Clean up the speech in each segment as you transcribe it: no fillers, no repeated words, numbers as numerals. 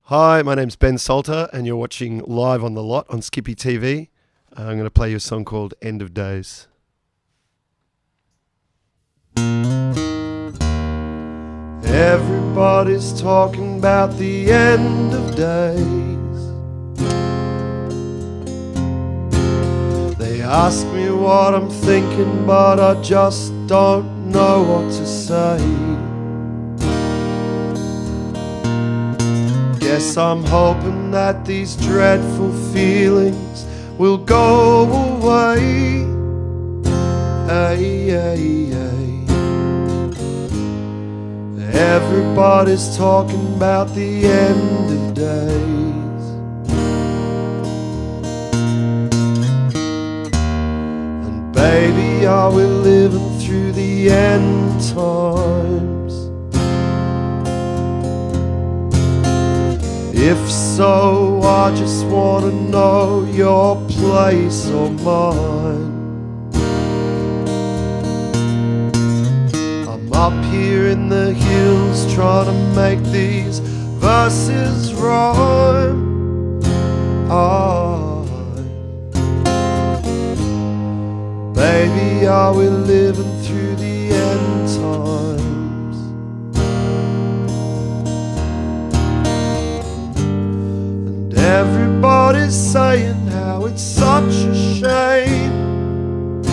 Hi, my name's Ben Salter, and you're watching Live on the Lot on Skippy TV. I'm going to play you a song called End of Days. Everybody's talking about the end of days. They ask me what I'm thinking, but I just don't know what to say. Guess I'm hoping that these dreadful feelings will go away. Ay, ay, ay. Everybody's talking about the end of days. And baby, are we living through the end times? If so, I just want to know your place or mine. I'm up here in the hills trying to make these verses rhyme. Baby, are we living through the end times? Everybody's saying how it's such a shame.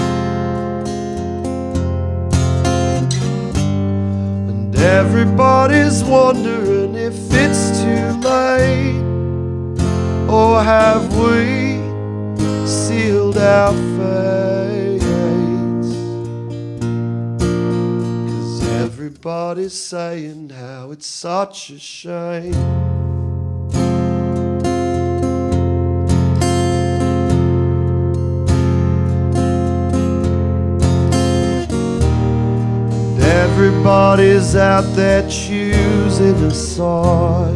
And everybody's wondering if it's too late, or have we sealed our fates? 'Cause everybody's saying how it's such a shame. Everybody's out there choosing a side,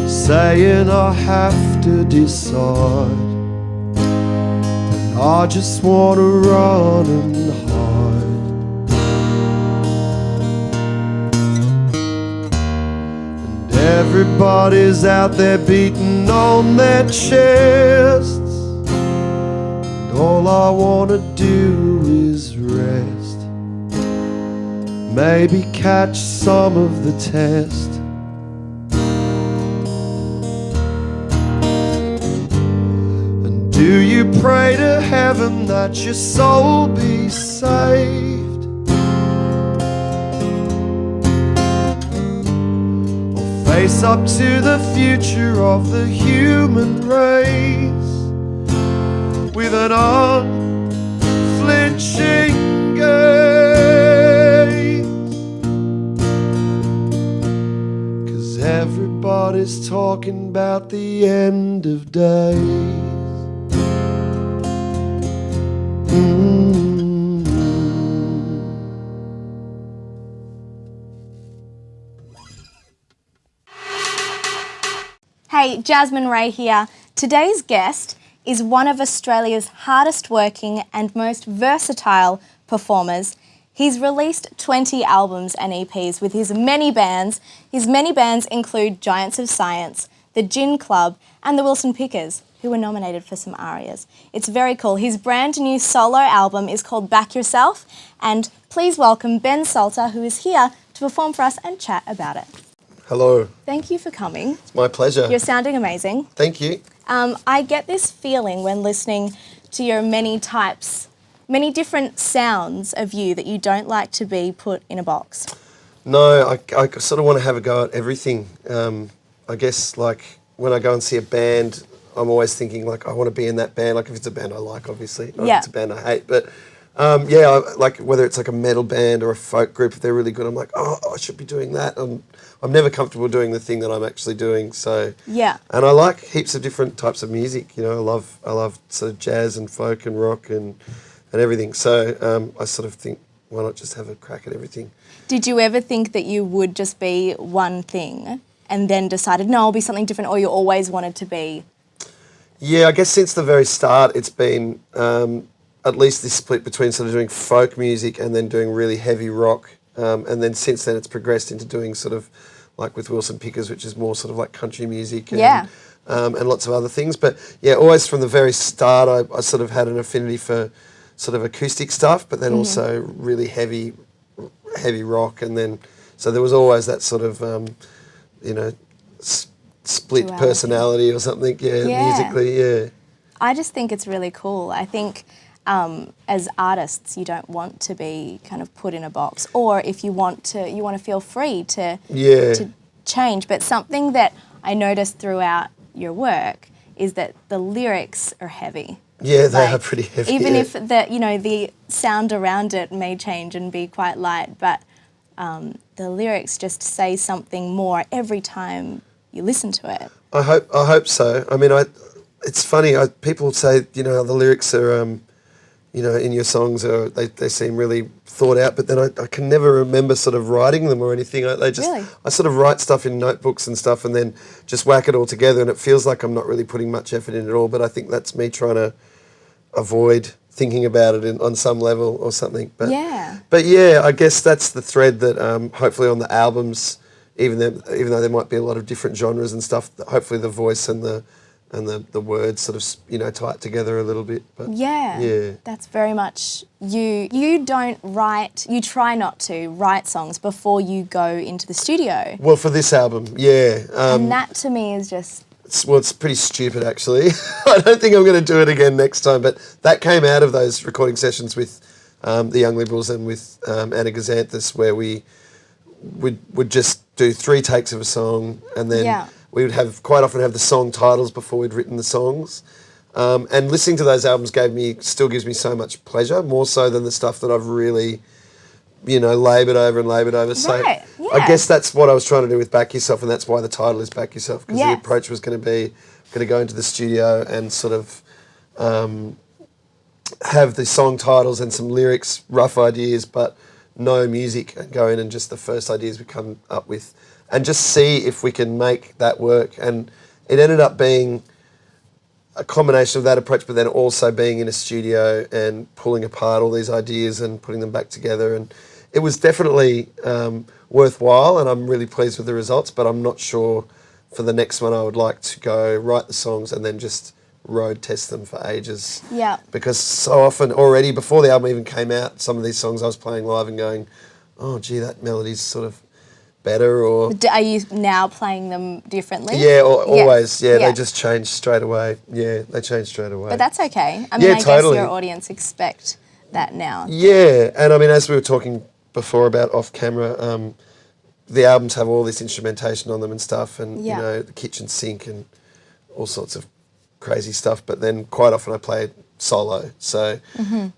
saying I have to decide. And I just want to run and hide. And everybody's out there beating on their chests, and all I want to do is rest. Maybe catch some of the test. And do you pray to heaven that your soul be saved? Or face up to the future of the human race with an unflinching gaze? Everybody's talking about the end of days. Hey, Jasmine Rae here. Today's guest is one of Australia's hardest working and most versatile performers. He's released 20 albums and EPs with his many bands. His many bands include Giants of Science, the Gin Club, and the Wilson Pickers, who were nominated for some ARIAs. It's very cool. His brand new solo album is called Back Yourself, and please welcome Ben Salter, who is here to perform for us and chat about it. Hello. Thank you for coming. It's my pleasure. You're sounding amazing. Thank you. I get this feeling when listening to your many different sounds of you that you don't like to be put in a box. No, I sort of want to have a go at everything. I guess, like, when I go and see a band, I'm always thinking, like, I want to be in that band. Like, if it's a band I like, obviously. Not if it's a band I hate. But, like, whether it's like a metal band or a folk group, if they're really good, I'm like, oh, I should be doing that. I'm never comfortable doing the thing that I'm actually doing. So, yeah. And I like heaps of different types of music. You know, I love sort of jazz and folk and rock and everything. So I sort of think, why not just have a crack at everything? Did you ever think that you would just be one thing and then decided, no, I'll be something different, or you always wanted to be? Yeah, I guess since the very start, it's been at least this split between sort of doing folk music and then doing really heavy rock. And then since then it's progressed into doing sort of like with Wilson Pickers, which is more sort of like country music and lots of other things. But yeah, always from the very start, I sort of had an affinity for sort of acoustic stuff, but then also really heavy rock, and then so there was always that sort of split Duality. Personality or something. Musically. I just think it's really cool. I think as artists, you don't want to be kind of put in a box, or if you want to feel free to change. But something that I noticed throughout your work is that the lyrics are heavy. Yeah, they are pretty heavy. Even if the sound around it may change and be quite light, but the lyrics just say something more every time you listen to it. I hope so. I mean, it's funny. People say the lyrics are in your songs they seem really thought out, but then I can never remember sort of writing them or anything. I sort of write stuff in notebooks and stuff, and then just whack it all together, and it feels like I'm not really putting much effort in at all. But I think that's me trying to avoid thinking about it on some level or something. But yeah, I guess that's the thread that hopefully on the albums, even though there might be a lot of different genres and stuff, hopefully the voice and the words sort of tie it together a little bit. But yeah, that's very much you. You don't write. You try not to write songs before you go into the studio. Well, for this album, and that to me is just. It's pretty stupid, actually. I don't think I'm going to do it again next time, but that came out of those recording sessions with the Young Liberals and with Anna Gazanthus, where we would just do 3 takes of a song, and then we would quite often have the song titles before we'd written the songs. And listening to those albums still gives me so much pleasure, more so than the stuff that I've really laboured over. So I guess that's what I was trying to do with Back Yourself, and that's why the title is Back Yourself, because the approach was going to go into the studio and sort of have the song titles and some lyrics, rough ideas, but no music, and go in and just the first ideas we come up with and just see if we can make that work. And it ended up being a combination of that approach, but then also being in a studio and pulling apart all these ideas and putting them back together. And it was definitely worthwhile, and I'm really pleased with the results, but I'm not sure for the next one I would like to go write the songs and then just road test them for ages. Yeah. Because so often already, before the album even came out, some of these songs I was playing live and going, oh, gee, that melody's sort of better, or... Are you now playing them differently? Yeah, always. Yeah, they just change straight away. Yeah, they change straight away. But that's okay. I mean, I guess your audience expect that now. Yeah, and I mean, as we were talking before about off camera, the albums have all this instrumentation on them and stuff, and the kitchen sink and all sorts of crazy stuff. But then quite often I play it solo, so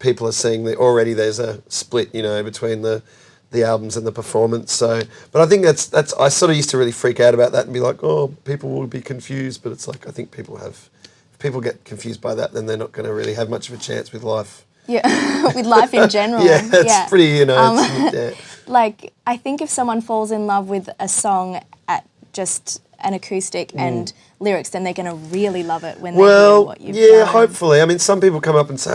people are seeing that already there's a split, between the albums and the performance. So, but I think that's I sort of used to really freak out about that and be like, oh, people will be confused. But it's like, I think if people get confused by that, then they're not going to really have much of a chance with life. Yeah, with life in general. It's pretty, Like, I think if someone falls in love with a song at just an acoustic and lyrics, then they're going to really love it when they hear what you've done. Hopefully. I mean, some people come up and say,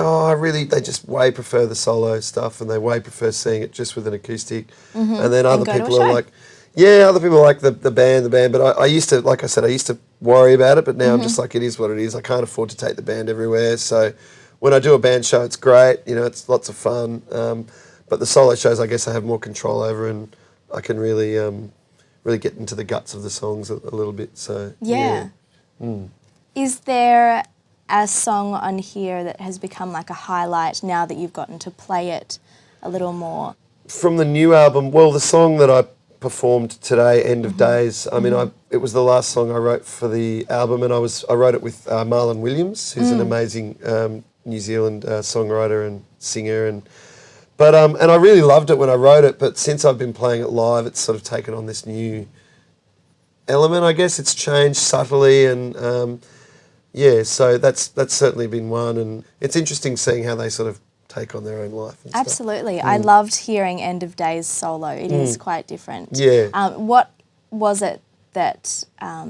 they just way prefer the solo stuff and they way prefer seeing it just with an acoustic. And then other people are like, other people like the band. But I used to, like I said, I used to worry about it, but now I'm just like, it is what it is. I can't afford to take the band everywhere. So when I do a band show, it's great. It's lots of fun. But the solo shows, I guess I have more control over, and I can really get into the guts of the songs a little bit. So Is there a song on here that has become like a highlight now that you've gotten to play it a little more? From the new album, well, the song that I performed today, End of Days, I mean, it was the last song I wrote for the album, and I wrote it with Marlon Williams, who's an amazing New Zealand songwriter and singer, But I really loved it when I wrote it, but since I've been playing it live, it's sort of taken on this new element, I guess. It's changed subtly, and so that's certainly been one, and it's interesting seeing how they sort of take on their own life and Absolutely. I loved hearing End of Days solo. It is quite different. Yeah. What was it that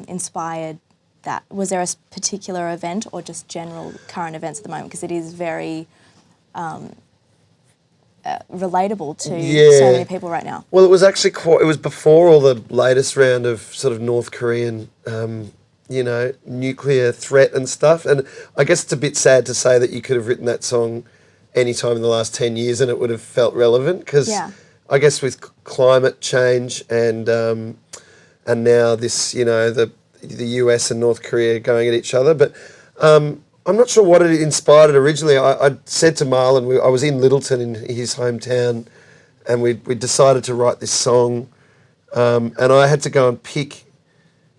inspired that? Was there a particular event or just general current events at the moment? Because it is very... relatable to Yeah. so many people right now. Well, it was actually it was before all the latest round of sort of North Korean, nuclear threat and stuff. And I guess it's a bit sad to say that you could have written that song any time in the last 10 years and it would have felt relevant, because I guess with climate change and now this, the US and North Korea going at each other. But I'm not sure what it inspired it originally. I said to Marlon, I was in Littleton in his hometown, and we decided to write this song, and I had to go and pick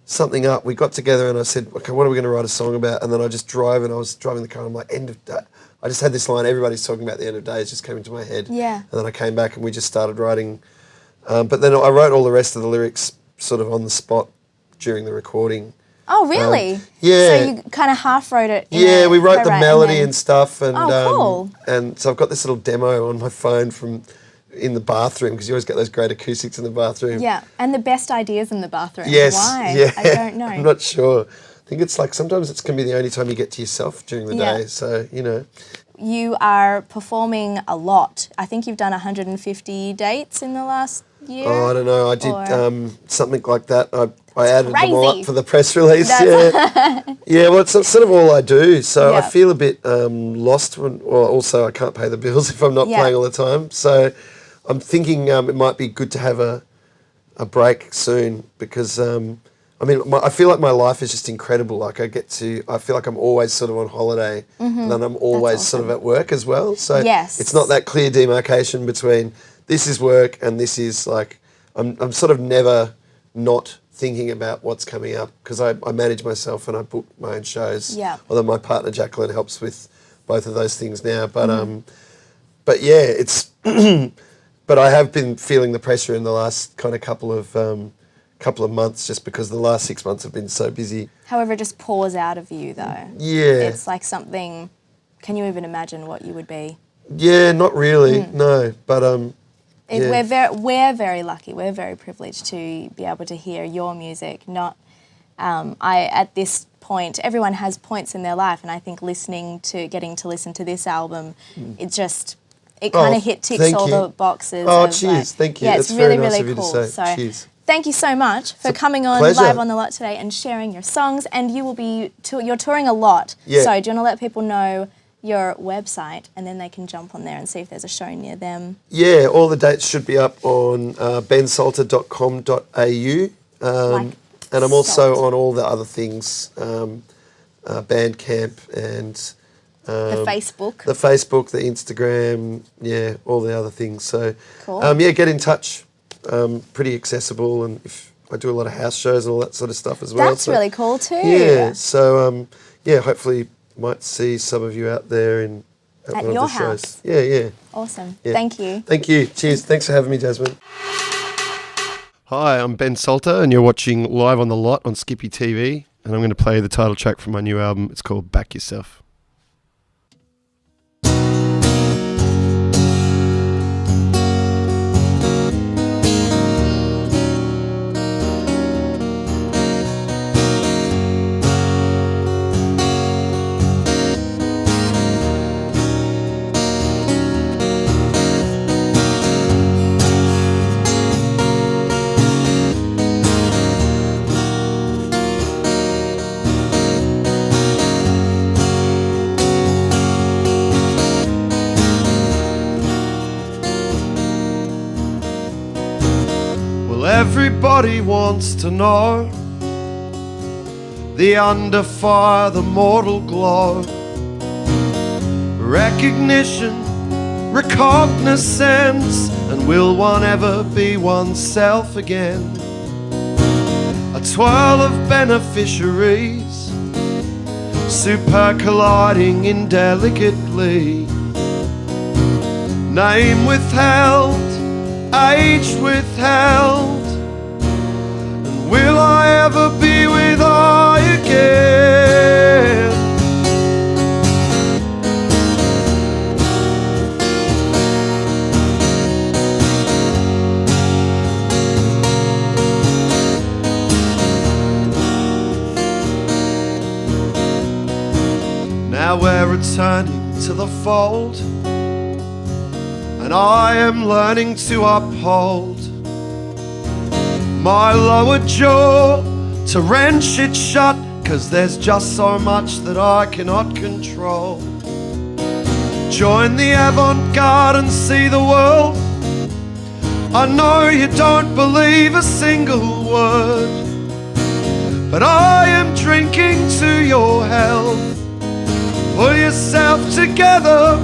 something up. We got together and I said, okay, what are we going to write a song about? And then I just drove, and I was driving the car, and I'm like, end of day. I just had this line, everybody's talking about the end of days, just came into my head. Yeah. And then I came back and we just started writing. But then I wrote all the rest of the lyrics sort of on the spot during the recording. Oh, really? Yeah. So you kind of half wrote it. We wrote the melody and stuff. And, cool. And so I've got this little demo on my phone from in the bathroom, because you always get those great acoustics in the bathroom. Yeah, and the best ideas in the bathroom. Yes. Why? Yeah. I don't know. I'm not sure. I think it's like sometimes it's can be the only time you get to yourself during the day. So, You are performing a lot. I think you've done 150 dates in the last year. Oh, I don't know. I did something like that. I added crazy. them all up for the press release. That's Yeah, well, it's sort of all I do. So Yeah. I feel a bit lost. Also, I can't pay the bills if I'm not playing all the time. So I'm thinking it might be good to have a break soon, because I feel like my life is just incredible. Like I feel like I'm always sort of on holiday, and then I'm always sort of at work as well. So it's not that clear demarcation between this is work and this is like, I'm sort of never not thinking about what's coming up, because I manage myself and I book my own shows. Yeah. Although my partner Jacqueline helps with both of those things now. But yeah, it's, but I have been feeling the pressure in the last kind of couple of months, just because the last 6 months have been so busy. However, it just pours out of you, though. Yeah. It's like something, can you even imagine what you would be? Yeah, not really, no. But we're very lucky. We're very privileged to be able to hear your music. At this point, everyone has points in their life, and I think getting to listen to this album, it kind of ticks all the boxes. Oh, cheers! Thank you. Yeah, it's really, very nice really of you cool. to say. Cheers. Thank you so much for coming on pleasure. Live on the Lot today and sharing your songs. And you will be you're touring a lot. Yeah. So do you want to let people know your website, and then they can jump on there and see if there's a show near them? Yeah, all the dates should be up on bensalter.com.au. And I'm also on all the other things, Bandcamp and the Facebook. The Facebook, the Instagram, all the other things. So, cool. Get in touch. Pretty accessible, and if I do a lot of house shows and all that sort of stuff as well. That's really cool too. Yeah, so hopefully might see some of you out there at one of your the house. shows. Yeah. Awesome. Yeah. Thank you. Thank you. Cheers. Thanks for having me, Jasmine. Hi, I'm Ben Salter, and you're watching Live on the Lot on Skippy TV, and I'm going to play the title track from my new album. It's called Back Yourself. Everybody wants to know the under fire, the mortal glow, recognition, recognizance, and will one ever be oneself again? A twirl of beneficiaries, super colliding indelicately, name withheld, age withheld. Will I ever be with I again? Now we're returning to the fold, and I am learning to uphold my lower jaw, to wrench it shut, 'cause there's just so much that I cannot control. Join the avant-garde and see the world. I know you don't believe a single word, but I am drinking to your health. Pull yourself together,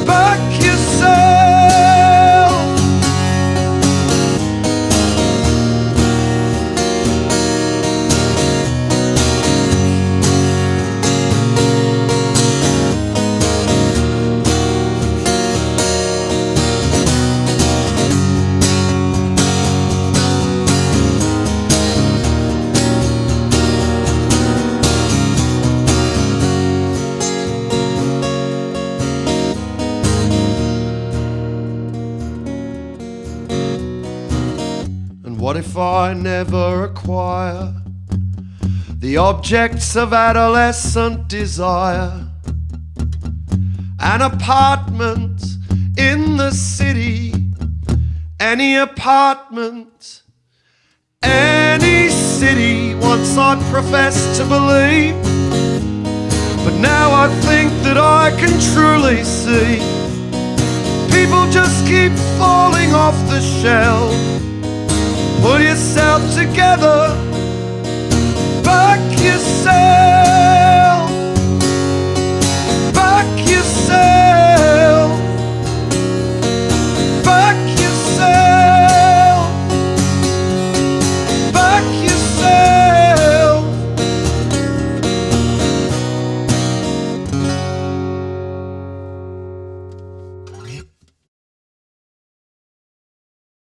back yourself. What if I never acquire the objects of adolescent desire? An apartment in the city, any apartment, any city. Once I professed to believe, but now I think that I can truly see people just keep falling off the shelf. Pull yourself together, back yourself.